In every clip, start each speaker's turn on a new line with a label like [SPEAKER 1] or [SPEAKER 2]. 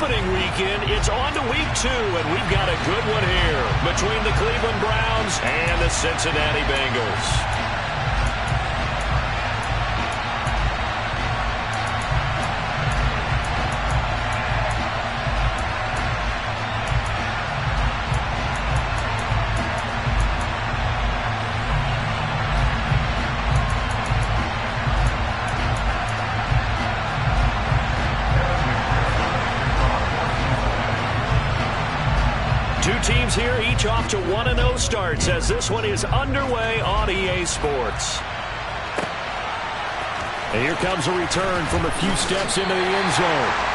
[SPEAKER 1] opening weekend, it's on to week 2, and we've got a good one here between the Cleveland Browns and the Cincinnati Bengals. Two teams here, each off to 1-0 starts as this one is underway on EA Sports. And here comes a return from a few steps into the end zone.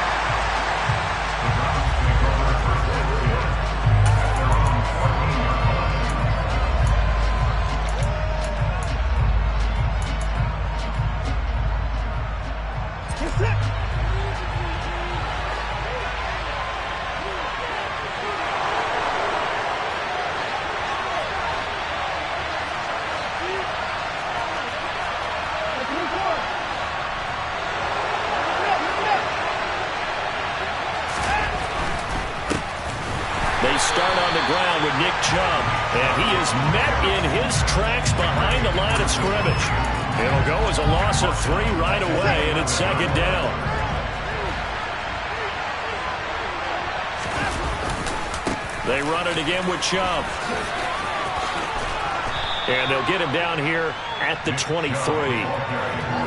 [SPEAKER 1] They start on the ground with Nick Chubb, and he is met in his tracks behind the line of scrimmage. It'll go as a loss of 3 right away, and it's second down. They run it again with Chubb. And they'll get him down here at the 23.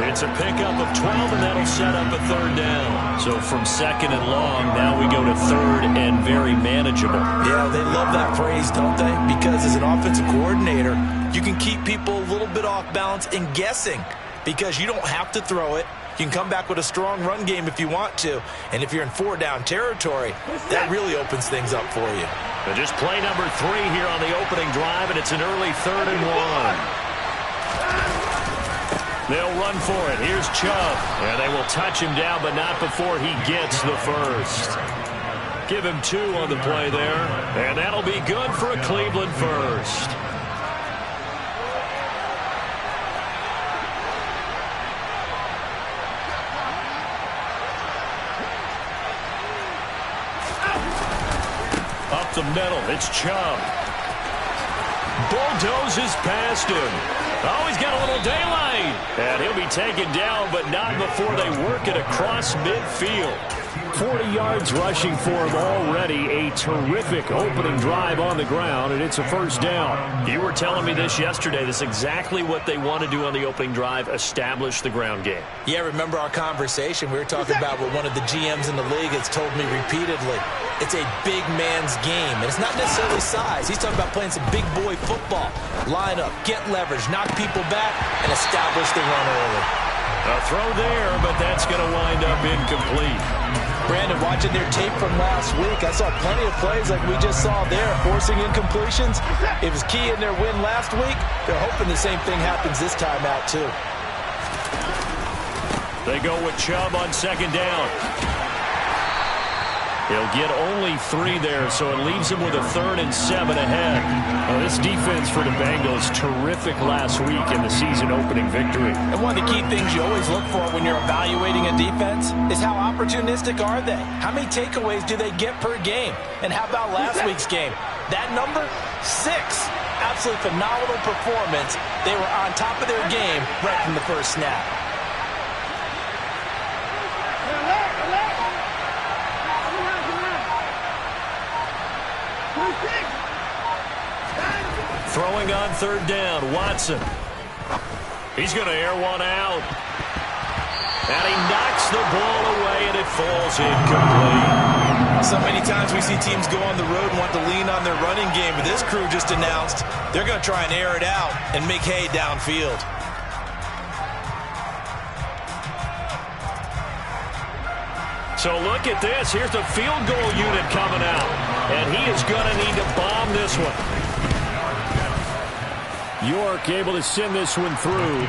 [SPEAKER 1] It's a pickup of 12, and that'll set up a third down. So from second and long, now we go to third and very manageable.
[SPEAKER 2] Yeah, they love that phrase, don't they? Because as an offensive coordinator, you can keep people a little bit off balance and guessing because you don't have to throw it. You can come back with a strong run game if you want to. And if you're in 4-down territory, that really opens things up for you.
[SPEAKER 1] But just play number 3 here on the opening drive, and it's an early 3rd and 1. They'll run for it. Here's Chubb. And they will touch him down, but not before he gets the first. Give him 2 on the play there. And that'll be good for a Cleveland first. Up the middle, it's Chubb. Bulldozes past him. Oh, he's got a little daylight. And he'll be taken down, but not before they work it across midfield. 40 yards rushing for him already. A terrific opening drive on the ground, and it's a first down. You were telling me this yesterday. This is exactly what they want to do on the opening drive, establish the ground game.
[SPEAKER 2] Yeah, remember our conversation? We were talking about what one of the GMs in the league has told me repeatedly. It's a big man's game, and it's not necessarily size. He's talking about playing some big boy football. Line up, get leverage, knock people back, and establish the run early.
[SPEAKER 1] A throw there, but that's going to wind up incomplete.
[SPEAKER 2] Brandon, watching their tape from last week, I saw plenty of plays like we just saw there, forcing incompletions. It was key in their win last week. They're hoping the same thing happens this time out, too.
[SPEAKER 1] They go with Chubb on second down. He'll get only 3 there, so it leaves him with a 3rd and 7 ahead. Well, this defense for the Bengals, terrific last week in the season opening victory.
[SPEAKER 2] And one of the key things you always look for when you're evaluating a defense is how opportunistic are they? How many takeaways do they get per game? And how about last week's game? That number, 6. Absolutely phenomenal performance. They were on top of their game right from the first snap.
[SPEAKER 1] Throwing on third down, Watson. He's going to air one out. And he knocks the ball away, and it falls incomplete.
[SPEAKER 2] So many times we see teams go on the road and want to lean on their running game, but this crew just announced they're going to try and air it out and make hay downfield.
[SPEAKER 1] So look at this. Here's the field goal unit coming out. And he is going to need to bomb this one. York able to send this one through.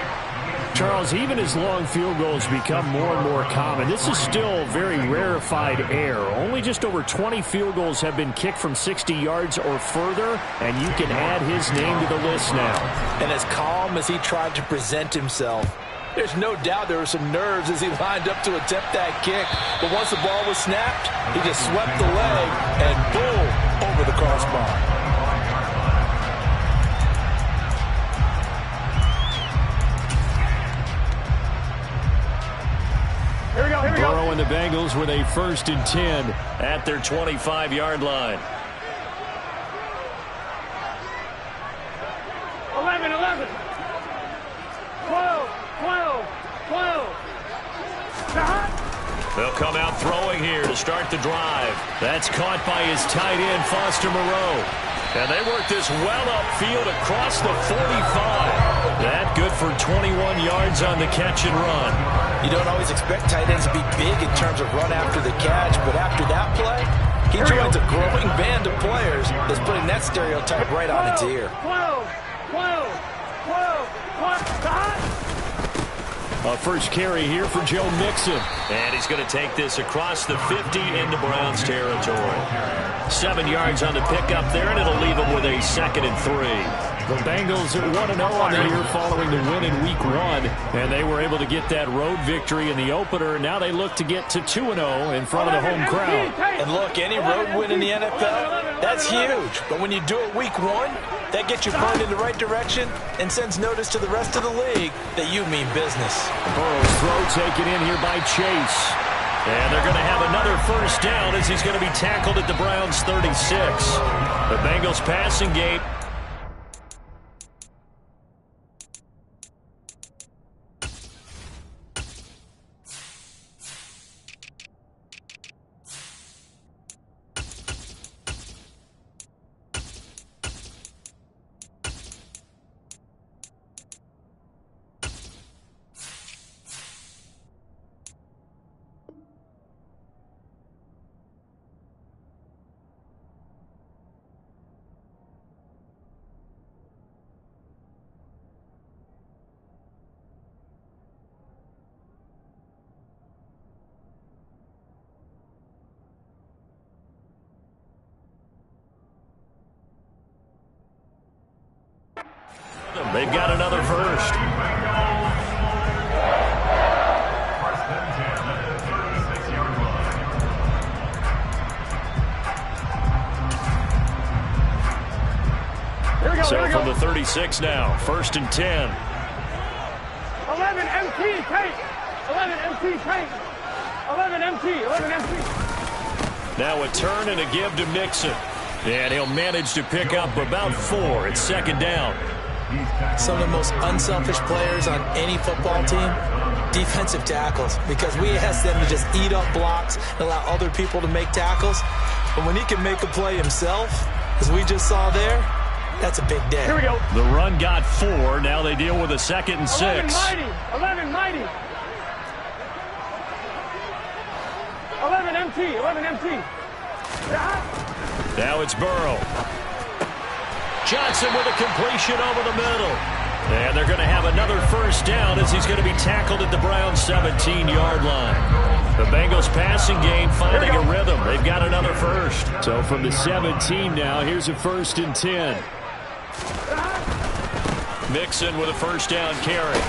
[SPEAKER 1] Charles, even as long field goals become more and more common, this is still very rarefied air. Only just over 20 field goals have been kicked from 60 yards or further, and you can add his name to the list now.
[SPEAKER 2] And as calm as he tried to present himself, There's no doubt there were some nerves as he lined up to attempt that kick. But once the ball was snapped, he just swept the leg and boom, over the crossbar.
[SPEAKER 1] Here we go. Burrow and the Bengals with a 1st and 10 at their 25-yard line.
[SPEAKER 3] 11, 11. 12, 12, 12.
[SPEAKER 1] They'll come out throwing here to start the drive. That's caught by his tight end, Foster Moreau. And they work this well upfield across the 45. That good for 21 yards on the catch and run.
[SPEAKER 2] You don't always expect tight ends to be big in terms of run after the catch, but after that play, he joins a growing band of players that's putting that stereotype right on its ear.
[SPEAKER 3] 12, 12, 12, 12.
[SPEAKER 1] A first carry here for Joe Mixon. And he's going to take this across the 50 into Browns territory. 7 yards on the pickup there, and it'll leave him with a 2nd and 3. The Bengals are 1-0 on the year following the win in Week 1, and they were able to get that road victory in the opener. Now they look to get to 2-0 in front of the home crowd.
[SPEAKER 2] And look, any road win in the NFL, that's huge. But when you do it Week 1, that gets you pointed in the right direction and sends notice to the rest of the league that you mean business.
[SPEAKER 1] Burrow's throw taken in here by Chase. And they're going to have another 1st down as he's going to be tackled at the Browns' 36. The Bengals passing game. They've got another 1st. So from the 36 now, 1st and 10.
[SPEAKER 3] 11 MT, take. 11 MT, take. 11 MT, 11 MT.
[SPEAKER 1] Now a turn and a give to Mixon. And he'll manage to pick up about 4. It's 2nd down.
[SPEAKER 2] Some of the most unselfish players on any football team, defensive tackles, because we ask them to just eat up blocks and allow other people to make tackles. But when he can make a play himself, as we just saw there, that's a big day.
[SPEAKER 3] Here we go.
[SPEAKER 1] The run got 4. Now they deal with a 2nd and 6.
[SPEAKER 3] 11 mighty. 11 mighty. 11 MT. 11 MT.
[SPEAKER 1] Now it's Burrow. Johnson with a completion over the middle. And they're going to have another 1st down as he's going to be tackled at the Browns' 17-yard line. The Bengals passing game finding a rhythm. They've got another 1st. So from the 17 now, here's a 1st and 10. Mixon with a 1st down carry.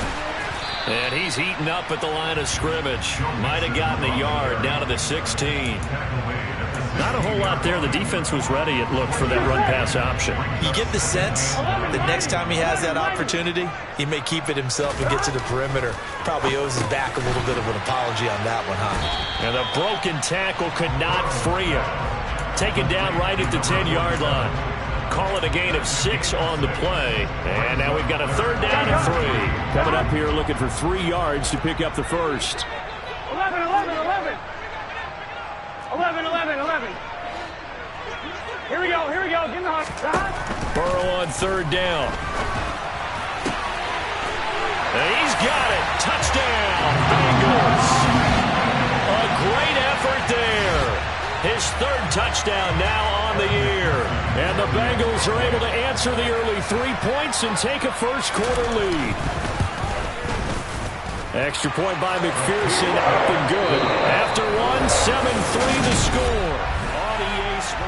[SPEAKER 1] And he's heating up at the line of scrimmage. Might have gotten a yard down to the 16. Not a whole lot there. The defense was ready, it looked, for that run-pass option.
[SPEAKER 2] You get the sense that next time he has that opportunity, he may keep it himself and get to the perimeter. Probably owes his back a little bit of an apology on that one, huh?
[SPEAKER 1] And a broken tackle could not free him. Taken down right at the 10-yard line. Call it a gain of 6 on the play. And now we've got a 3rd down and 3. Coming up here looking for 3 yards to pick up the 1st.
[SPEAKER 3] 11, 11, 11. 11, 11, 11. Here we go, give him the hot.
[SPEAKER 1] Burrow on 3rd down. And he's got it. Touchdown, Bengals. A great effort there. His 3rd touchdown now on the year. And the Bengals are able to answer the early 3 points and take a first-quarter lead. Extra point by McPherson, up and good. After one, 7-3 the score on EA Sports.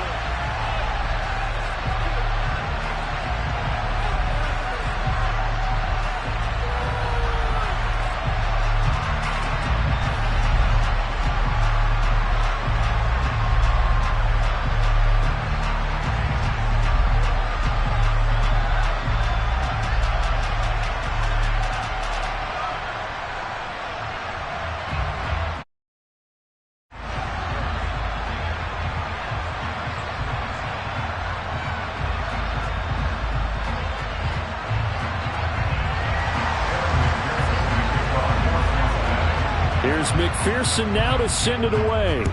[SPEAKER 1] Here's McPherson now to send it away.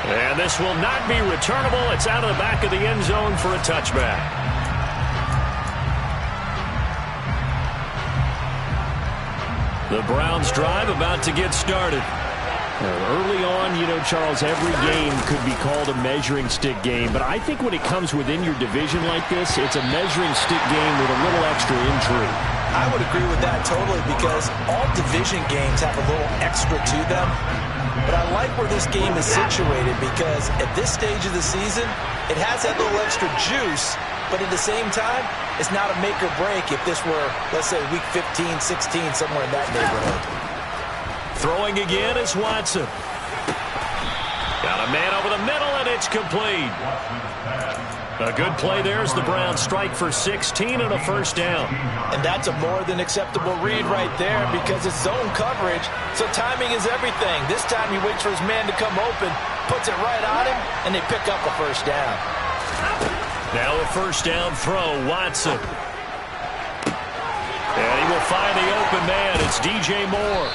[SPEAKER 1] And this will not be returnable. It's out of the back of the end zone for a touchback. The Browns drive about to get started. Early on, you know, Charles, every game could be called a measuring stick game. But I think when it comes within your division like this, it's a measuring stick game with a little extra intrigue.
[SPEAKER 2] I would agree with that totally because all division games have a little extra to them. But I like where this game is situated because at this stage of the season, it has that little extra juice. But at the same time, it's not a make or break if this were, let's say, week 15, 16, somewhere in that neighborhood.
[SPEAKER 1] Throwing again is Watson. Got a man over the middle, and it's complete. A good play there as the Browns strike for 16 and a first down.
[SPEAKER 2] And that's a more than acceptable read right there because it's zone coverage, so timing is everything. This time he waits for his man to come open, puts it right on him, and they pick up a first down.
[SPEAKER 1] Now a first down throw, Watson. And he will find the open man. It's DJ Moore.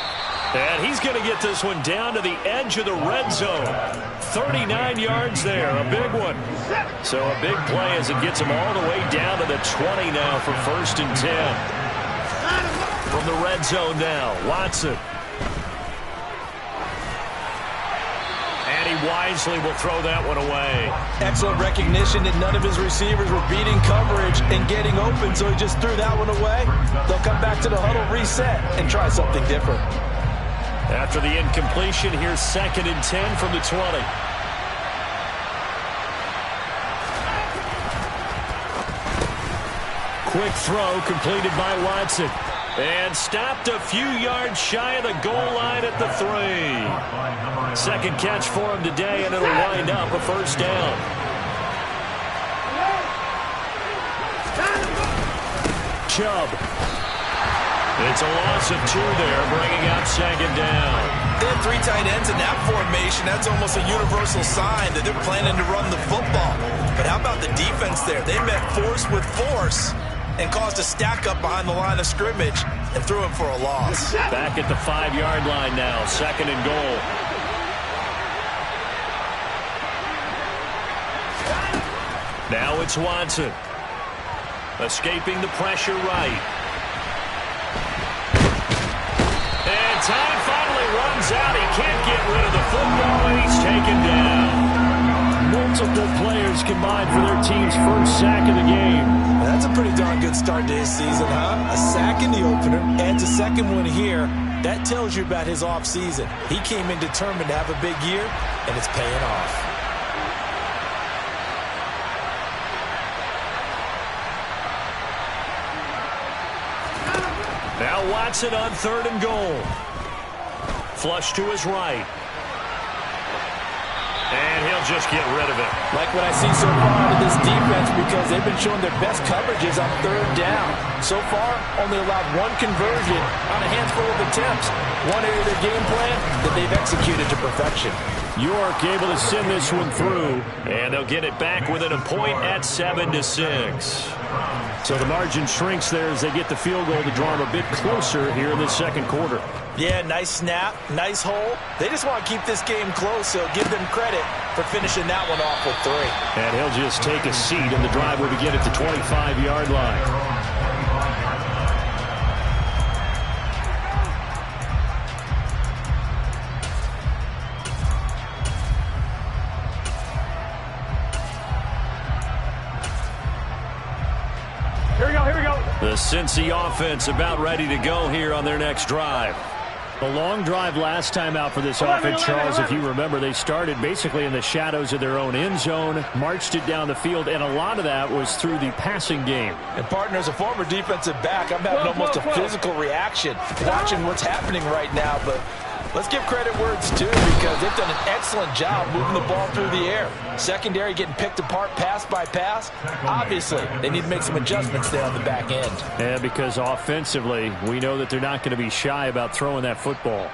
[SPEAKER 1] And he's going to get this one down to the edge of the red zone. 39 yards there, a big one. So a big play as it gets him all the way down to the 20 now for 1st and 10. From the red zone now, Watson. And he wisely will throw that one away.
[SPEAKER 2] Excellent recognition that none of his receivers were beating coverage and getting open, so he just threw that one away. They'll come back to the huddle, reset, and try something different.
[SPEAKER 1] After the incompletion, here's 2nd and 10 from the 20. Quick throw completed by Watson. And stopped a few yards shy of the goal line at the 3. Second catch for him today, and it'll wind up a first down. Chubb. It's a loss of 2 there, bringing out 2nd down.
[SPEAKER 2] They had 3 tight ends in that formation. That's almost a universal sign that they're planning to run the football. But how about the defense there? They met force with force and caused a stack up behind the line of scrimmage and threw him for a loss.
[SPEAKER 1] Back at the 5-yard line now, 2nd and goal. Now it's Watson. Escaping the pressure right. And time finally runs out. He can't get rid of the football, and he's taken down. Multiple players combined for their team's first sack of the game.
[SPEAKER 2] That's a pretty darn good start to his season, huh? A sack in the opener, adds a second one here. That tells you about his offseason. He came in determined to have a big year, and it's paying off.
[SPEAKER 1] Now Watson on 3rd and goal. Flush to his right. And he'll just get rid of it.
[SPEAKER 2] Like what I see so far out of this defense because they've been showing their best coverages on 3rd down. So far, only allowed 1 conversion on a handful of attempts. One area of their game plan that they've executed to perfection.
[SPEAKER 1] York able to send this one through. And they'll get it back within a point at 7-6. So the margin shrinks there as they get the field goal to draw them a bit closer here in the 2nd quarter.
[SPEAKER 2] Yeah, nice snap, nice hole. They just want to keep this game close, so give them credit for finishing that one off with 3.
[SPEAKER 1] And he'll just take a seat, and the drive will begin at the 25-yard line. The Cincy offense about ready to go here on their next drive. A long drive last time out for this offense, Charles. If you remember, they started basically in the shadows of their own end zone, marched it down the field, and a lot of that was through the passing game.
[SPEAKER 2] And partner, as a former defensive back, I'm having almost a physical reaction watching what's happening right now, but let's give credit where it's due because they've done an excellent job moving the ball through the air. Secondary getting picked apart pass by pass. Obviously, they need to make some adjustments there on the back end.
[SPEAKER 1] Yeah, because offensively, we know that they're not going to be shy about throwing that football.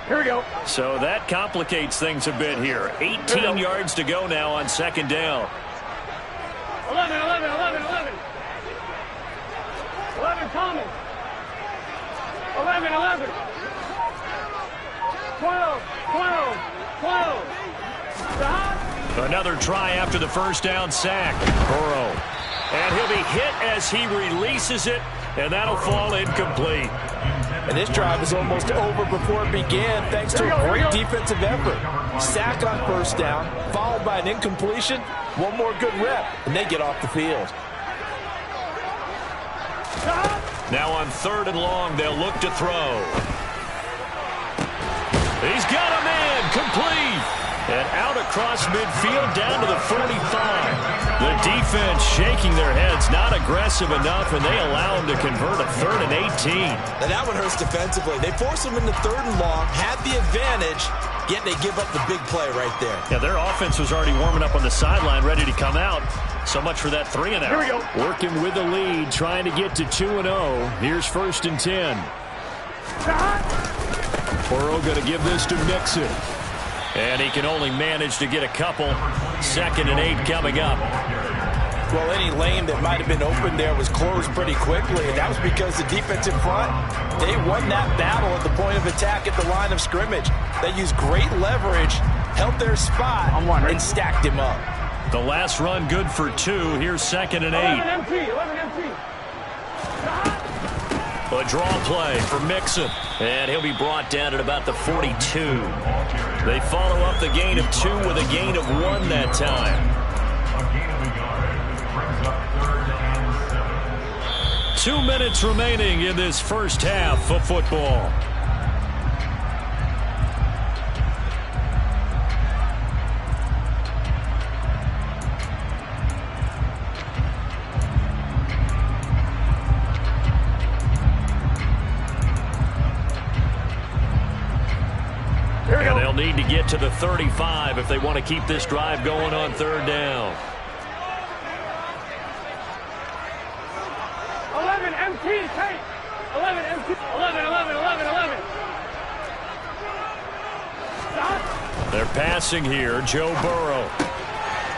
[SPEAKER 3] Here we go.
[SPEAKER 1] So that complicates things a bit here. 18 yards to go now on second down.
[SPEAKER 3] 11, 11, 11, 11. 11, Thomas. 11, 11. 12, 12, 12. Stop.
[SPEAKER 1] Another try after the first down sack. Burrow. And he'll be hit as he releases it, and that'll fall incomplete.
[SPEAKER 2] And this drive is almost over before it began thanks to a great defensive effort. Sack on first down, followed by an incompletion. One more good rep, and they get off the field.
[SPEAKER 1] Now on 3rd and long, they'll look to throw. He's got a man, complete. And out across midfield down to the 45. The defense shaking their heads, not aggressive enough, and they allow him to convert a 3rd and 18.
[SPEAKER 2] Now that one hurts defensively. They force him into 3rd and long, had the advantage, yet they give up the big play right there.
[SPEAKER 1] Yeah, their offense was already warming up on the sideline, ready to come out. So much for that 3 and out.
[SPEAKER 3] Here we go.
[SPEAKER 1] Working with the lead, trying to get to 2-0. Here's 1st and 10. Burrow going to give this to Mixon. And he can only manage to get a couple. 2nd and 8 coming up.
[SPEAKER 2] Well, any lane that might have been open there was closed pretty quickly, and that was because the defense in front, they won that battle at the point of attack at the line of scrimmage. They used great leverage, held their spot, and stacked him up.
[SPEAKER 1] The last run good for 2. Here's 2nd and 8.
[SPEAKER 3] 11 MT, 11 MT.
[SPEAKER 1] A draw play for Mixon. And he'll be brought down at about the 42. They follow up the gain of 2 with a gain of 1 that time. 2 minutes remaining in this first half of football. And they'll need to get to the 35 if they want to keep this drive going on 3rd down.
[SPEAKER 3] 11 MT, take. 11 MT, 11, 11, 11, 11. Stop.
[SPEAKER 1] They're passing here. Joe Burrow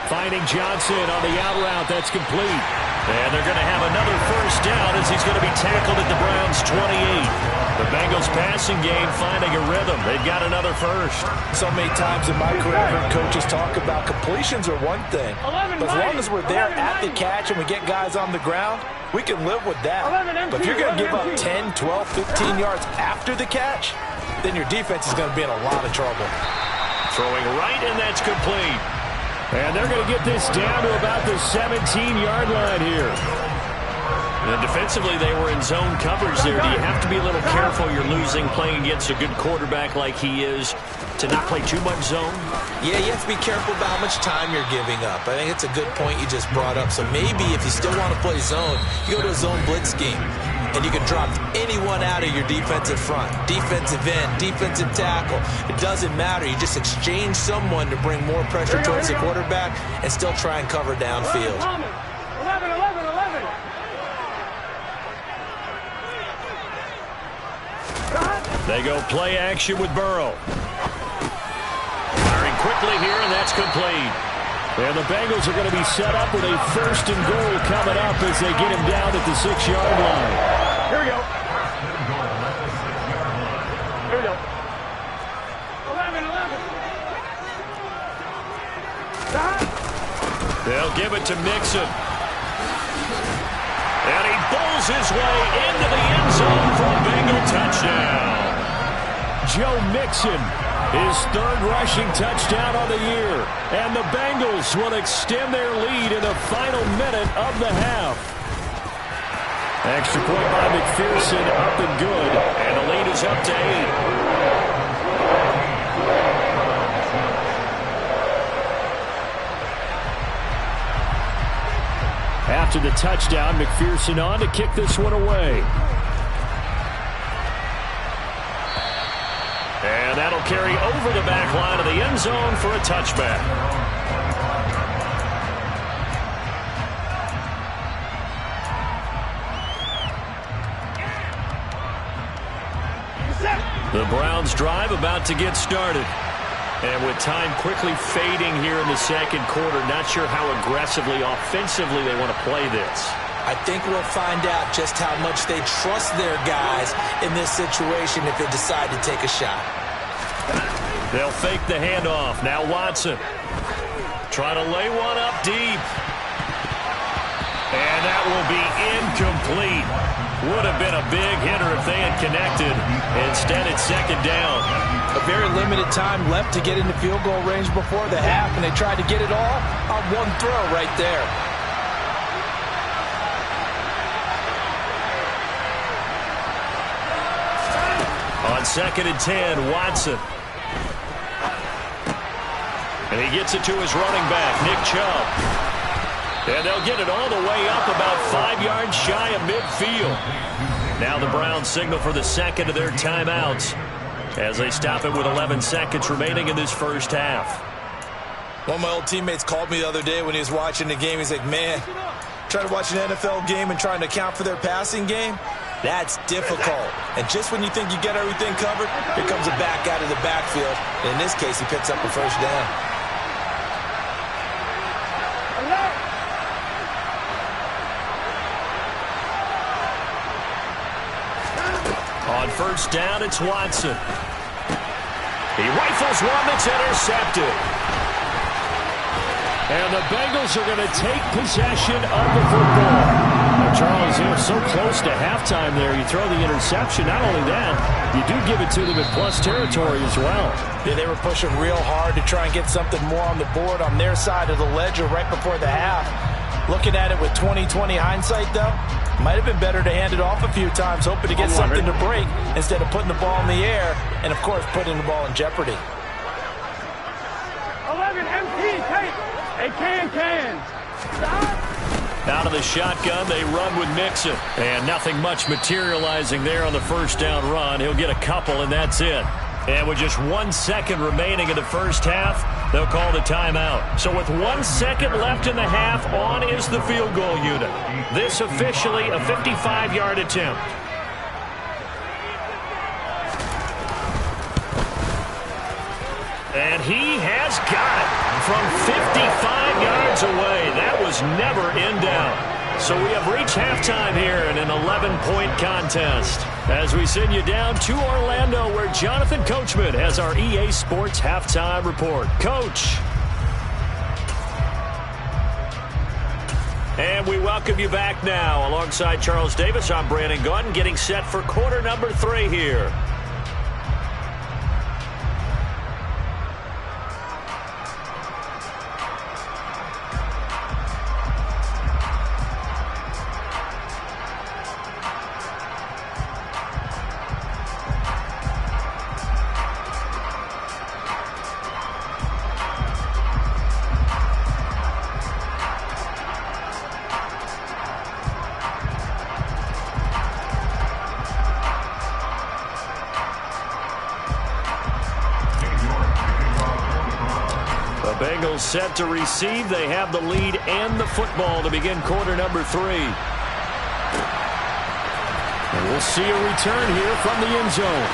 [SPEAKER 1] finding Johnson on the out route. That's complete. And they're going to have another first down as he's going to be tackled at the Browns' 28. The Bengals passing game finding a rhythm. They've got another first.
[SPEAKER 2] So many times in my career, I've heard coaches talk about completions are one thing. But as long as we're there at the catch and we get guys on the ground, we can live with that. But if you're going to give up 10, 12, 15 yards after the catch, then your defense is going to be in a lot of trouble.
[SPEAKER 1] Throwing right, and that's complete. And they're going to get this down to about the 17-yard line here. And defensively, they were in zone coverage there. Do you have to be a little careful? You're losing playing against a good quarterback like he is to not play too much zone?
[SPEAKER 2] Yeah, you have to be careful about how much time you're giving up. I think it's a good point you just brought up. So maybe if you still want to play zone, you go to a zone blitz scheme. And you can drop anyone out of your defensive front. Defensive end, defensive tackle. It doesn't matter. You just exchange someone to bring more pressure towards the quarterback and still try and cover downfield.
[SPEAKER 3] 11, 11, 11.
[SPEAKER 1] They go play action with Burrow. Firing quickly here, and that's complete. And the Bengals are going to be set up with a 1st and goal coming up as they get him down at the 6-yard line.
[SPEAKER 3] Here we go. Here we go. 11, 11. Stop.
[SPEAKER 1] They'll give it to Mixon. And he bowls his way into the end zone for a Bengal touchdown. Joe Mixon, his 3rd rushing touchdown on the year. And the Bengals will extend their lead in the final minute of the half. Extra point by McPherson, up and good. And the lead is up to 8. After the touchdown, McPherson on to kick this one away. And that'll carry over the back line of the end zone for a touchback. The Browns drive about to get started. And with time quickly fading here in the second quarter, not sure how aggressively, offensively they want to play this.
[SPEAKER 2] I think we'll find out just how much they trust their guys in this situation if they decide to take a shot.
[SPEAKER 1] They'll fake the handoff. Now Watson. Trying to lay one up deep. And that will be incomplete. Would have been a big hitter if they had connected. Instead, it's second down.
[SPEAKER 2] A very limited time left to get into field goal range before the half, and they tried to get it all on one throw right there.
[SPEAKER 1] On 2nd and 10, Watson. And he gets it to his running back, Nick Chubb. And they'll get it all the way up about 5 yards shy of midfield. Now the Browns signal for the second of their timeouts as they stop it with 11 seconds remaining in this first half.
[SPEAKER 2] One of my old teammates called me the other day when he was watching the game. He's like, man, trying to watch an NFL game and trying to account for their passing game, that's difficult. And just when you think you get everything covered, here comes a back out of the backfield. And in this case, he picks up a first down.
[SPEAKER 1] On first down, it's Watson. He rifles one that's intercepted. And the Bengals are going to take possession of the football. Now, Charles, you're so close to halftime there. You throw the interception. Not only that, you do give it to them at plus territory as well.
[SPEAKER 2] Yeah, they were pushing real hard to try and get something more on the board on their side of the ledger right before the half. Looking at it with 20/20 hindsight, though, might have been better to hand it off a few times, hoping to get something to break instead of putting the ball in the air and, of course, putting the ball in jeopardy.
[SPEAKER 3] 11 MT, take. Hey, can. Stop.
[SPEAKER 1] Out of the shotgun, they run with Mixon. And nothing much materializing there on the first down run. He'll get a couple, and that's it. And with just 1 second remaining in the first half, they'll call the timeout. So with 1 second left in the half, on is the field goal unit. This officially a 55-yard attempt. And he has got it from 55 yards away. That was never in doubt. So we have reached halftime here in an 11-point contest as we send you down to Orlando where Jonathan Coachman has our EA Sports Halftime Report. Coach. And we welcome you back now. Alongside Charles Davis, I'm Brandon Gaudin getting set for quarter number 3 here. Bengals set to receive. They have the lead and the football to begin quarter number 3. And we'll see a return here from the end zone.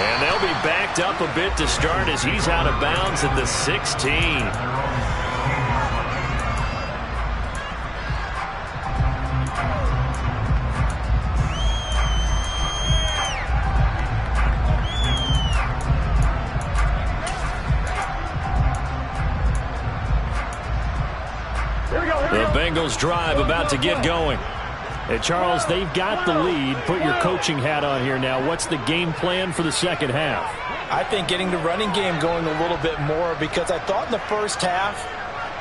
[SPEAKER 1] And they'll be backed up a bit to start as he's out of bounds at the 16. Bengals drive about to get going. Hey, Charles, they've got the lead. Put your coaching hat on here now. What's the game plan for the second half?
[SPEAKER 2] I think getting the running game going a little bit more because I thought in the first half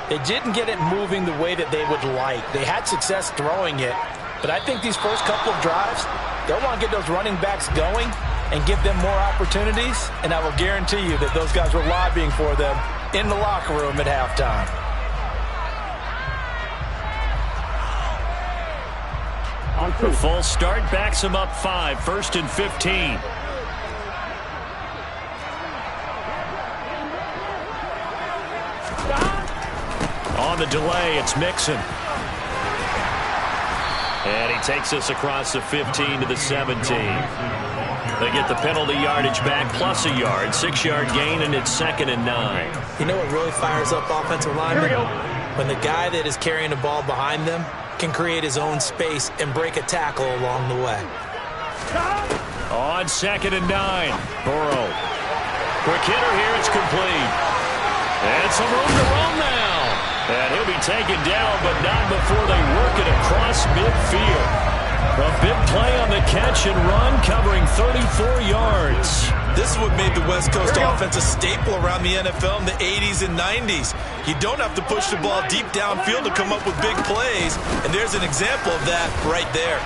[SPEAKER 2] they didn't get it moving the way that they would like. They had success throwing it, but I think these first couple of drives, they'll want to get those running backs going and give them more opportunities, and I will guarantee you that those guys were lobbying for them in the locker room at halftime.
[SPEAKER 1] The full start backs him up 5, 1st and 15. On the delay, it's Mixon. And he takes us across the 15 to the 17. They get the penalty yardage back plus a yard. 6-yard gain, and it's 2nd and 9.
[SPEAKER 2] You know what really fires up offensive linemen? When the guy that is carrying the ball behind them can create his own space and break a tackle along the way.
[SPEAKER 1] On 2nd and 9. Burrow. Quick hitter here. It's complete. And some room to run now. And he'll be taken down, but not before they work it across midfield. A big play on the catch and run, covering 34 yards.
[SPEAKER 2] This is what made the West Coast offense a staple around the NFL in the 80s and 90s. You don't have to push the ball deep downfield to come up with big plays, and there's an example of that right there.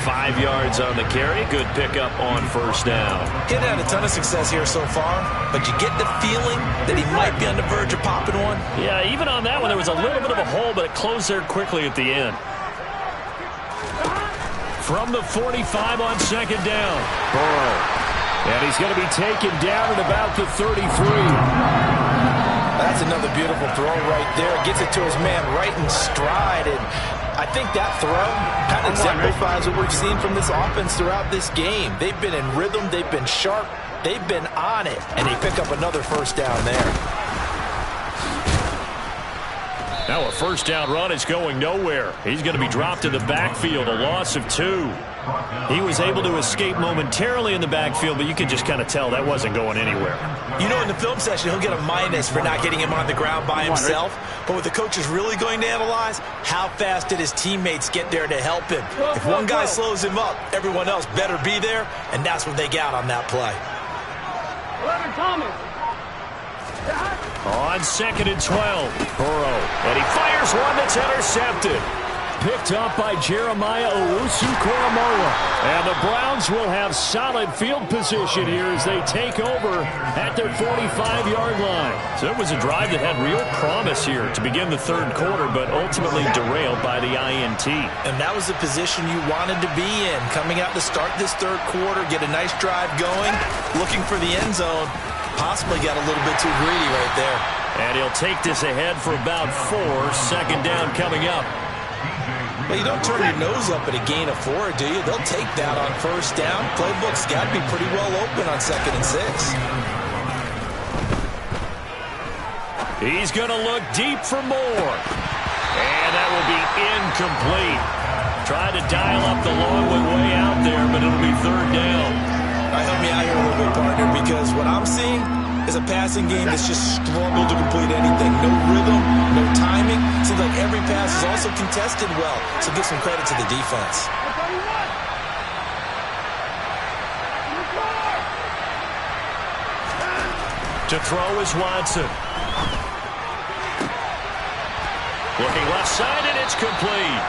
[SPEAKER 1] 5 yards on the carry. Good pickup on 1st down.
[SPEAKER 2] He's had a ton of success here so far, but you get the feeling that he might be on the verge of popping one.
[SPEAKER 1] Yeah, even on that one, there was a little bit of a hole, but it closed there quickly at the end. From the 45 on 2nd down. Burrow. And he's going to be taken down at about the 33.
[SPEAKER 2] That's another beautiful throw right there. Gets it to his man right in stride. And I think that throw kind of exemplifies what we've seen from this offense throughout this game. They've been in rhythm. They've been sharp. They've been on it. And they pick up another 1st down there.
[SPEAKER 1] Now a 1st down run is going nowhere. He's going to be dropped in the backfield, a loss of 2. He was able to escape momentarily in the backfield, but you could just kind of tell that wasn't going anywhere.
[SPEAKER 2] You know, in the film session, he'll get a minus for not getting him on the ground by himself. But what the coach is really going to analyze, how fast did his teammates get there to help him? If one guy slows him up, everyone else better be there, and that's what they got on that play.
[SPEAKER 3] 11 Thomas.
[SPEAKER 1] On 2nd and 12, Burrow. And he fires one that's intercepted. Picked up by Jeremiah Owusu-Koramoah. And the Browns will have solid field position here as they take over at their 45-yard line. So it was a drive that had real promise here to begin the 3rd quarter, but ultimately derailed by the INT.
[SPEAKER 2] And that was the position you wanted to be in. Coming out to start this 3rd quarter, get a nice drive going, looking for the end zone. Possibly got a little bit too greedy right there.
[SPEAKER 1] And he'll take this ahead for about 4. 2nd down coming up.
[SPEAKER 2] Well, you don't turn your nose up at a gain of 4, do you? They'll take that on 1st down. Playbook's got to be pretty well open on 2nd and 6.
[SPEAKER 1] He's going to look deep for more. And that will be incomplete. Tried to dial up the long way out there, but it'll be 3rd down.
[SPEAKER 2] All right, help me out here a little bit, partner, because what I'm seeing is a passing game that's just struggled to complete anything. No rhythm, no timing. Seems like every pass is also contested well, so give some credit to the defense.
[SPEAKER 1] To throw is Watson. Looking left side, and it's complete.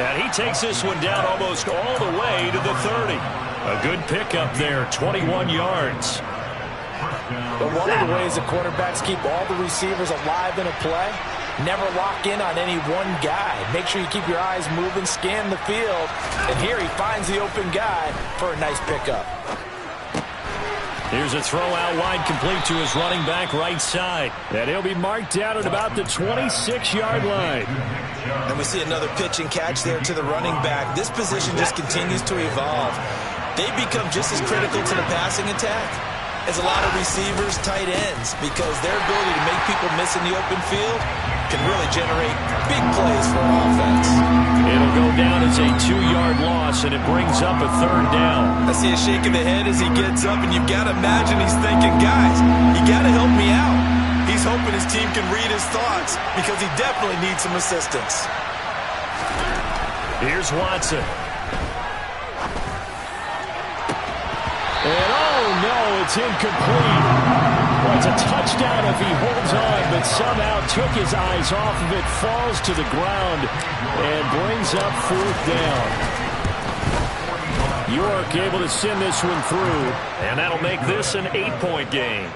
[SPEAKER 1] And he takes this one down almost all the way to the 30. A good pickup there, 21 yards.
[SPEAKER 2] But one of the ways that quarterbacks keep all the receivers alive in a play, never lock in on any one guy. Make sure you keep your eyes moving, scan the field. And here he finds the open guy for a nice pickup.
[SPEAKER 1] Here's a throw out wide, complete to his running back right side. And he'll be marked down at about the 26-yard line.
[SPEAKER 2] And we see another pitch and catch there to the running back. This position just continues to evolve. They become just as critical to the passing attack as a lot of receivers, tight ends, because their ability to make people miss in the open field can really generate big plays for an offense.
[SPEAKER 1] It'll go down as a 2-yard loss, and it brings up a 3rd down.
[SPEAKER 2] I see a shake of the head as he gets up, and you've got to imagine he's thinking, guys, you got to help me out. He's hoping his team can read his thoughts because he definitely needs some assistance.
[SPEAKER 1] Here's Watson. And oh no, it's incomplete. Well, it's a touchdown if he holds on, but somehow took his eyes off of it, falls to the ground, and brings up 4th down. York able to send this one through, and that'll make this an 8-point game.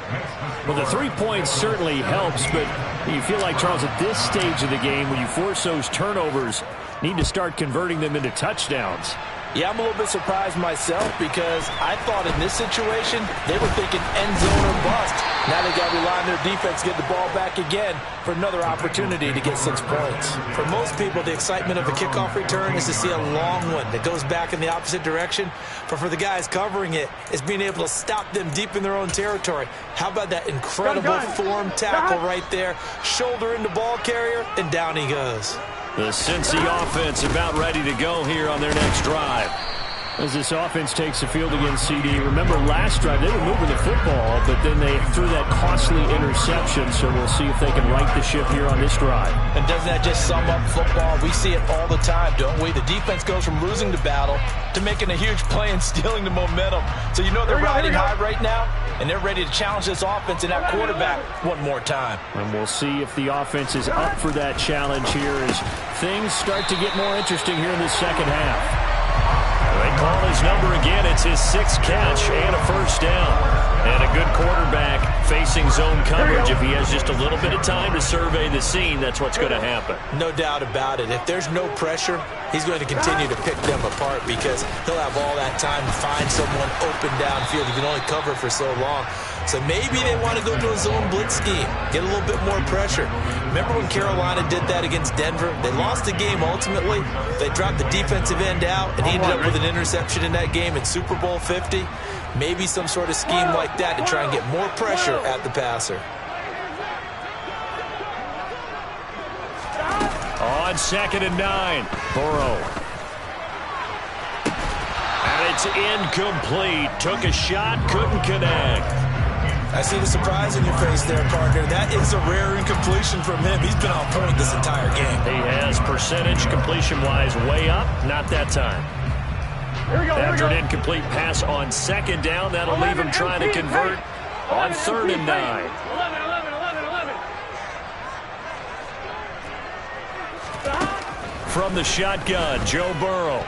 [SPEAKER 1] Well, the 3 points certainly helps, but you feel like, Charles, at this stage of the game, when you force those turnovers, need to start converting them into touchdowns.
[SPEAKER 2] Yeah, I'm a little bit surprised myself because I thought in this situation they were thinking end zone or bust. Now they got to rely on their defense to get the ball back again for another opportunity to get 6 points. For most people, the excitement of a kickoff return is to see a long one that goes back in the opposite direction. But for the guys covering it, it's being able to stop them deep in their own territory. How about that incredible form tackle right there? Shoulder into ball carrier, and down he goes.
[SPEAKER 1] The Cincy offense about ready to go here on their next drive. As this offense takes the field against CD, remember last drive they were moving the football, but then they threw that costly interception, so we'll see if they can right the ship here on this drive.
[SPEAKER 2] And doesn't that just sum up football? We see it all the time, don't we? The defense goes from losing the battle to making a huge play and stealing the momentum. So you know they're riding high right now, and they're ready to challenge this offense and that quarterback one more time.
[SPEAKER 1] And we'll see if the offense is up for that challenge here as things start to get more interesting here in the second half. They call his number again. It's his 6th catch and a first down. And a good quarterback facing zone coverage. If he has just a little bit of time to survey the scene, that's what's going to happen.
[SPEAKER 2] No doubt about it. If there's no pressure, he's going to continue to pick them apart because he'll have all that time to find someone open downfield. He can only cover for so long. So maybe they want to go to a zone blitz scheme, get a little bit more pressure. Remember when Carolina did that against Denver? They lost the game ultimately. They dropped the defensive end out, and he ended up with an interception in that game in Super Bowl 50. Maybe some sort of scheme like that to try and get more pressure at the passer.
[SPEAKER 1] On 2nd and 9, Burrow. And it's incomplete. Took a shot, couldn't connect.
[SPEAKER 2] I see the surprise in your face there, partner. That is a rare incompletion from him. He's been on point this entire game.
[SPEAKER 1] He has percentage completion-wise way up. Not that time. After an incomplete pass on 2nd down, that'll leave him trying to convert on 3rd and 9. 11. From the shotgun, Joe Burrow.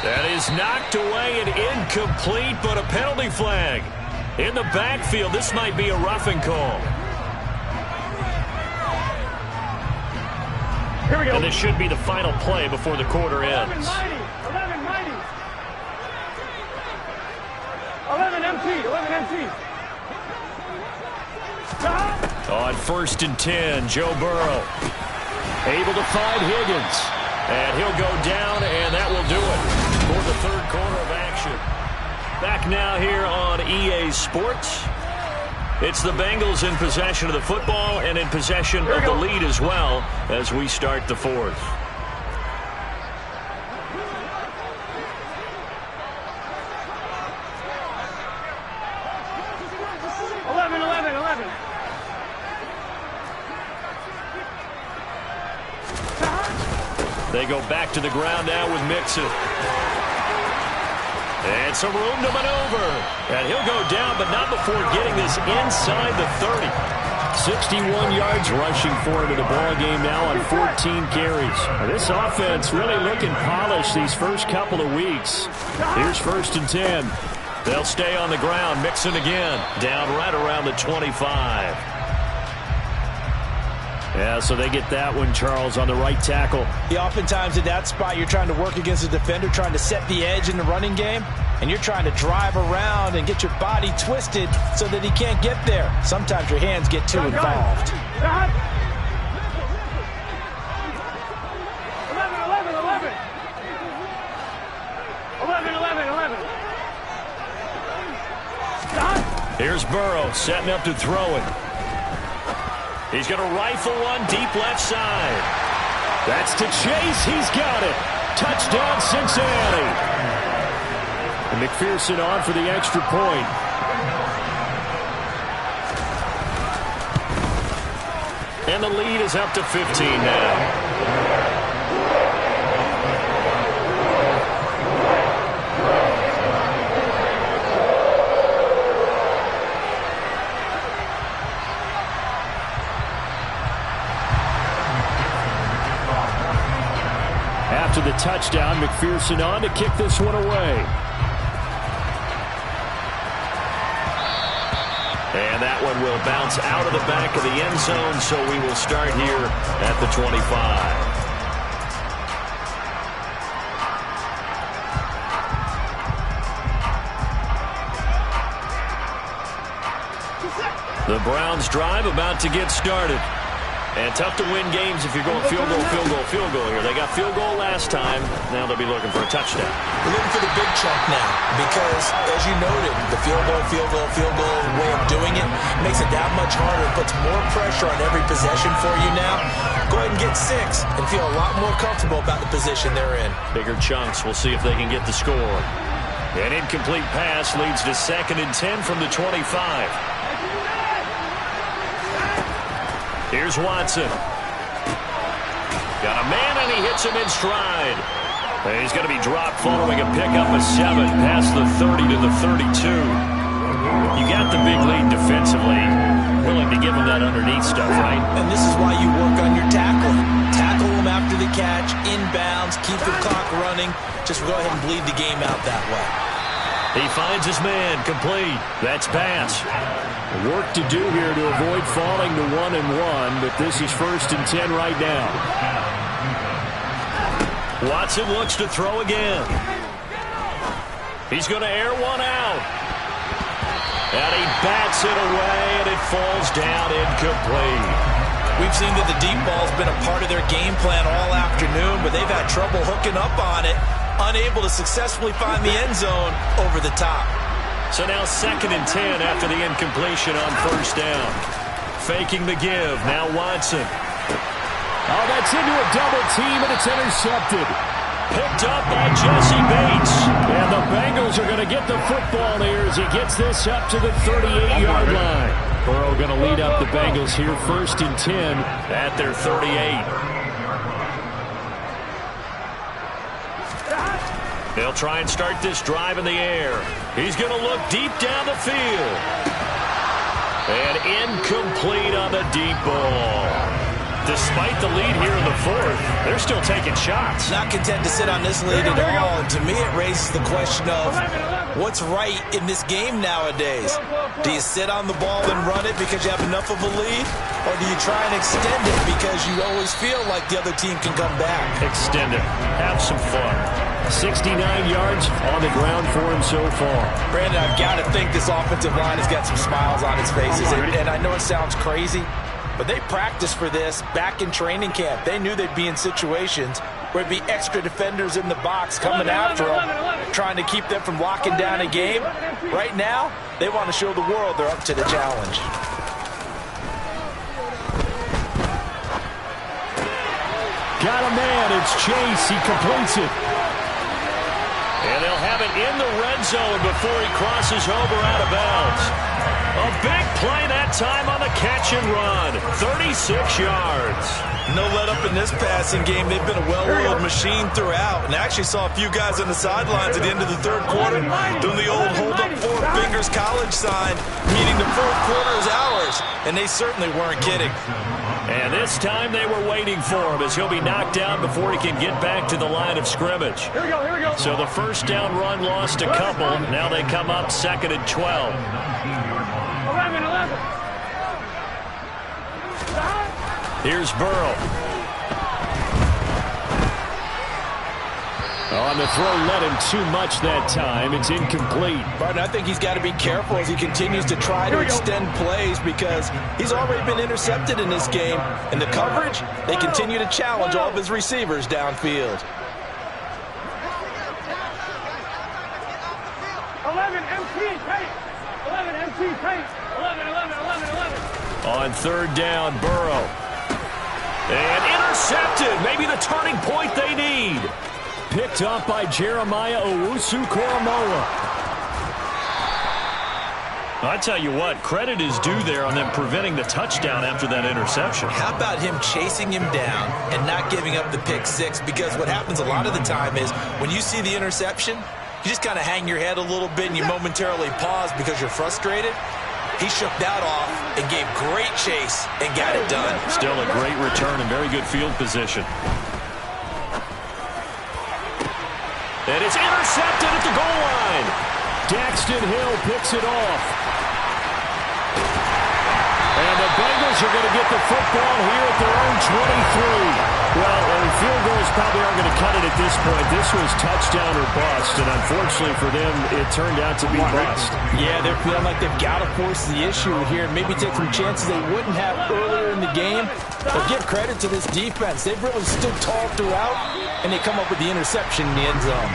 [SPEAKER 1] That is knocked away and incomplete, but a penalty flag. In the backfield, this might be a roughing call.
[SPEAKER 3] Here we go.
[SPEAKER 1] And this should be the final play before the quarter ends.
[SPEAKER 3] 11 empty.
[SPEAKER 1] On 1st and 10, Joe Burrow able to find Higgins. And he'll go down, and that will do it for the 3rd quarter of action. Back now here on EA Sports. It's the Bengals in possession of the football and in possession of the lead as well as we start the 4th. They go back to the ground now with Mixon. And some room to maneuver. And he'll go down, but not before getting this inside the 30. 61 yards rushing for him in the ball game now on 14 carries. This offense really looking polished these first couple of weeks. Here's 1st and 10. They'll stay on the ground. Mixon again. Down right around the 25. Yeah, so they get that one, Charles, on the right tackle.
[SPEAKER 2] Yeah, oftentimes in that spot, you're trying to work against a defender, trying to set the edge in the running game, and you're trying to drive around and get your body twisted so that he can't get there. Sometimes your hands get too involved.
[SPEAKER 3] 11.
[SPEAKER 1] Here's Burrow setting up to throw it. He's going to rifle one deep left side. That's to Chase. He's got it. Touchdown, Cincinnati. And McPherson on for the extra point. And the lead is up to 15 now. After the touchdown, McPherson on to kick this one away. And that one will bounce out of the back of the end zone, so we will start here at the 25. The Browns drive about to get started. And tough to win games if you're going field goal, field goal, field goal here. They got field goal last time. Now they'll be looking for a touchdown.
[SPEAKER 2] We're looking for the big chunk now because, as you noted, the field goal way of doing it makes it that much harder. It puts more pressure on every possession for you now. Go ahead and get 6 and feel a lot more comfortable about the position they're in. Bigger chunks. We'll see if they can get the score.
[SPEAKER 1] An incomplete pass leads to 2nd and 10 from the 25. Here's Watson. Got a man, and he hits him in stride. And he's going to be dropped following a pickup of 7 past the 30 to the 32. You got the big lead defensively. Willing to give him that underneath stuff, right?
[SPEAKER 2] And this is why you work on your tackling. Tackle them after the catch, inbounds, keep the clock running. Just go ahead and bleed the game out that way.
[SPEAKER 1] He finds his man, complete. That's pass. Work to do here to avoid falling to 1-1, but this is 1st and 10 right now. Watson looks to throw again. He's going to air one out. And he bats it away, and it falls down incomplete.
[SPEAKER 2] We've seen that the deep ball's been a part of their game plan all afternoon, but they've had trouble hooking up on it, unable to successfully find the end zone over the top.
[SPEAKER 1] So now 2nd and 10 after the incompletion on 1st down. Faking the give. Now Watson.
[SPEAKER 4] Oh, that's into a double team, and it's intercepted.
[SPEAKER 1] Picked up by Jesse Bates.
[SPEAKER 4] And the Bengals are going to get the football here as he gets this up to the 38-yard line. Burrow going to lead up the Bengals here 1st and 10
[SPEAKER 1] at their 38. They'll try and start this drive in the air. He's going to look deep down the field. And incomplete on the deep ball. Despite the lead here in the 4th, they're still taking shots.
[SPEAKER 2] Not content to sit on this lead at all. And to me, it raises the question of what's right in this game nowadays. Do you sit on the ball and run it because you have enough of a lead? Or do you try and extend it because you always feel like the other team can come back?
[SPEAKER 1] Extend it. Have some fun.
[SPEAKER 4] 69 yards on the ground for him so far.
[SPEAKER 2] Brandon, I've got to think this offensive line has got some smiles on its faces. And I know it sounds crazy, but they practiced for this back in training camp. They knew they'd be in situations where there'd be extra defenders in the box coming after them, trying to keep them from locking down a game. Right now, they want to show the world they're up to the challenge.
[SPEAKER 4] Got a man. It's Chase. He completes it.
[SPEAKER 1] And they'll have it in the red zone before he crosses over out of bounds. A big play that time on the catch and run. 36 yards.
[SPEAKER 2] No let up in this passing game. They've been a well-oiled machine throughout. And I actually saw a few guys on the sidelines at the end of the 3rd quarter doing the old hold up 4 fingers college sign, meaning the 4th quarter is ours. And they certainly weren't kidding.
[SPEAKER 1] And this time they were waiting for him as he'll be knocked down before he can get back to the line of scrimmage.
[SPEAKER 3] Here we go.
[SPEAKER 1] So the 1st down run lost a couple. Now they come up 2nd and 12.
[SPEAKER 3] 11.
[SPEAKER 1] Here's Burrow.
[SPEAKER 4] On the throw, let him too much that time. It's incomplete.
[SPEAKER 2] But I think he's got to be careful as he continues to try to extend plays because he's already been intercepted in this game. And the coverage, they continue to challenge all of his receivers downfield.
[SPEAKER 3] 11 MT paint. 11 MT paint. 11.
[SPEAKER 1] On 3rd down, Burrow. And intercepted. Maybe the turning point they need.
[SPEAKER 4] Picked up by Jeremiah Owusu-Koramoah.
[SPEAKER 1] I tell you what, credit is due there on them preventing the touchdown after that interception.
[SPEAKER 2] How about him chasing him down and not giving up the pick 6? Because what happens a lot of the time is when you see the interception, you just kind of hang your head a little bit and you momentarily pause because you're frustrated. He shook that off and gave great chase and got it done.
[SPEAKER 1] Still a great return and very good field position. And it's intercepted at the goal line.
[SPEAKER 4] Daxton Hill picks it off. And the Bengals are going to get the football here at their own 23. Well, it field goals probably aren't going to cut it at this point. This was touchdown or bust, and unfortunately for them, it turned out to be bust.
[SPEAKER 2] Yeah, they're feeling like they've got to force the issue here, maybe take some chances they wouldn't have earlier in the game. But give credit to this defense. They've really stood tall throughout, and they come up with the interception in the end zone.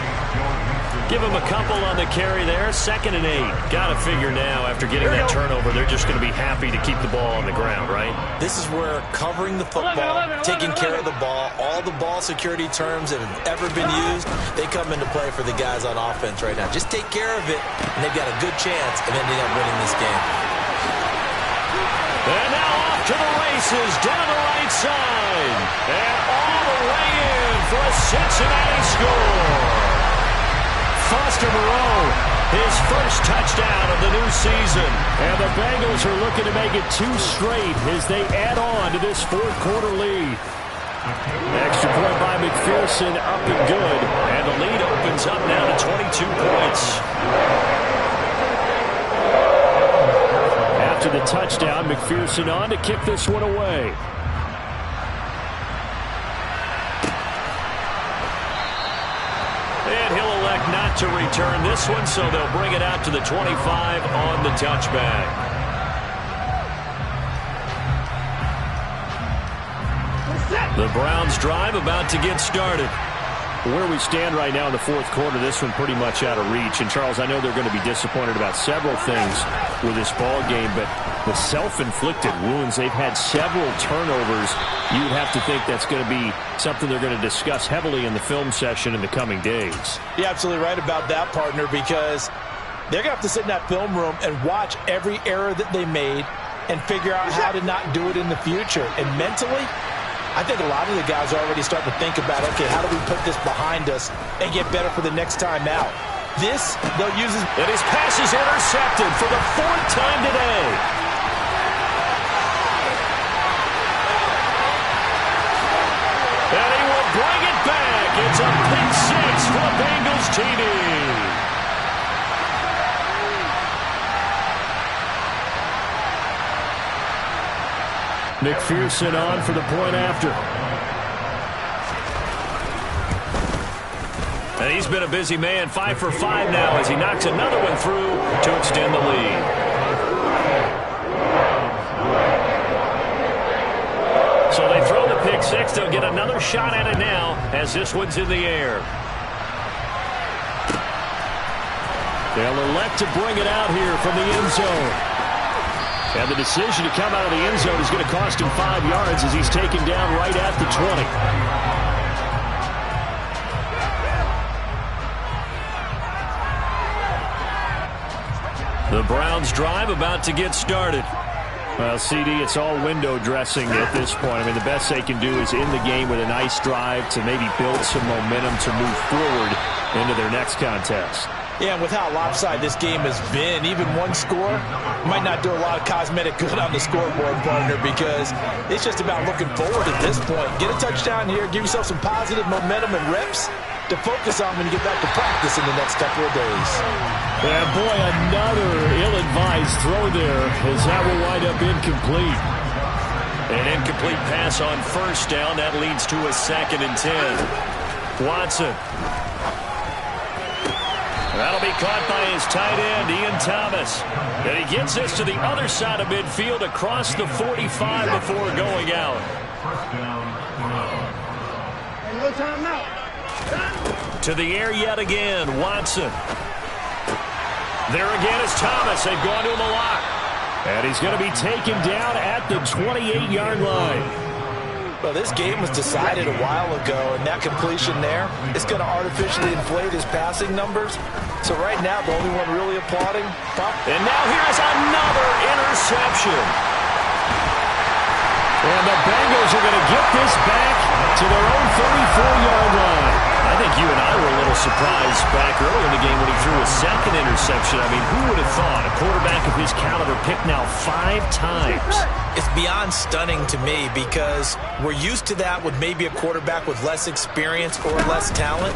[SPEAKER 1] Give them a couple on the carry there. 2nd and 8. Got to figure now, after getting that turnover, they're just going to be happy to keep the ball on the ground, right?
[SPEAKER 2] This is where covering the football, taking care of the ball, all the ball security terms that have ever been used, they come into play for the guys on offense right now. Just take care of it, and they've got a good chance of ending up winning this game.
[SPEAKER 1] And now off to the races, down the right side. And all the way in for a Cincinnati score. Foster Moreau, his first touchdown of the new season. And the Bengals are looking to make it 2 straight as they add on to this 4th-quarter lead. Extra point by McPherson, up and good. And the lead opens up now to 22 points. After the touchdown, McPherson on to kick this one away. And he'll elect not to return this one, so they'll bring it out to the 25 on the touchback. The Browns drive about to get started. Where we stand right now in the 4th quarter, this one pretty much out of reach. And, Charles, I know they're going to be disappointed about several things with this ball game, but the self-inflicted wounds, they've had several turnovers. You'd have to think that's going to be something they're going to discuss heavily in the film session in the coming days.
[SPEAKER 2] You're absolutely right about that, partner, because they're going to have to sit in that film room and watch every error that they made and figure out how to not do it in the future. And mentally, I think a lot of the guys are already starting to think about, okay, how do we put this behind us and get better for the next time out? This, they'll use his...
[SPEAKER 1] And his pass is intercepted for the 4th time today. And he will bring it back. It's a pick 6 for the Bengals TD.
[SPEAKER 4] McPherson on for the point after.
[SPEAKER 1] And he's been a busy man, 5 for 5 now as he knocks another one through to extend the lead. So they throw the pick 6. They'll get another shot at it now as this one's in the air.
[SPEAKER 4] They'll elect to bring it out here from the end zone. And the decision to come out of the end zone is going to cost him 5 yards as he's taken down right at the 20.
[SPEAKER 1] The Browns drive about to get started.
[SPEAKER 4] Well, CD, it's all window dressing at this point. I mean, the best they can do is in the game with a nice drive to maybe build some momentum to move forward into their next contest.
[SPEAKER 2] Yeah, and with how lopsided this game has been, even one score might not do a lot of cosmetic good on the scoreboard, partner, because it's just about looking forward at this point. Get a touchdown here, give yourself some positive momentum and reps to focus on when you get back to practice in the next couple of days.
[SPEAKER 4] And boy, another ill-advised throw there as that will wind up incomplete.
[SPEAKER 1] An incomplete pass on 1st down. That leads to a 2nd and 10. Watson. That'll be caught by his tight end, Ian Thomas. And he gets this to the other side of midfield across the 45 before going out. To the air yet again, Watson. There again is Thomas. They've gone to him a lot.
[SPEAKER 4] And he's going to be taken down at the 28-yard line.
[SPEAKER 2] Well, this game was decided a while ago, and that completion there is going to artificially inflate his passing numbers. So right now, the only one really applauding.
[SPEAKER 1] And now here's another interception.
[SPEAKER 4] And the Bengals are going to get this back to their own 34-yard line.
[SPEAKER 1] I think you and I were a little surprised back early in the game when he threw a 2nd interception. I mean, who would have thought a quarterback of his caliber picked now 5 times?
[SPEAKER 2] It's beyond stunning to me because we're used to that with maybe a quarterback with less experience or less talent.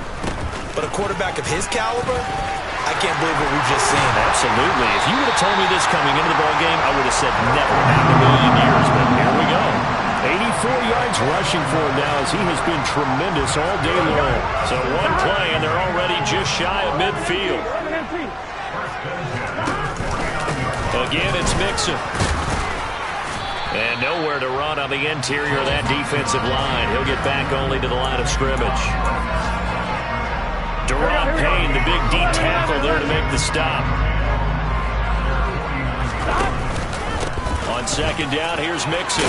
[SPEAKER 2] But a quarterback of his caliber, I can't believe what we've just seen.
[SPEAKER 1] Absolutely. If you would have told me this coming into the ballgame, I would have said never in a million years. But here we go. yards rushing for him now as he has been tremendous all day long. So one play, and they're already just shy of midfield. Again, it's Mixon. And nowhere to run on the interior of that defensive line. He'll get back only to the line of scrimmage. Deron Payne, the big D tackle there to make the stop. On second down, here's Mixon.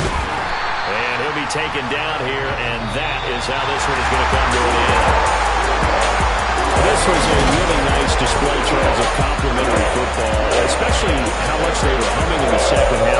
[SPEAKER 1] And he'll be taken down here, and that is how this one is going to come to an end. This was a really nice display, Charles, of complimentary football, especially how much they were humming in the second half.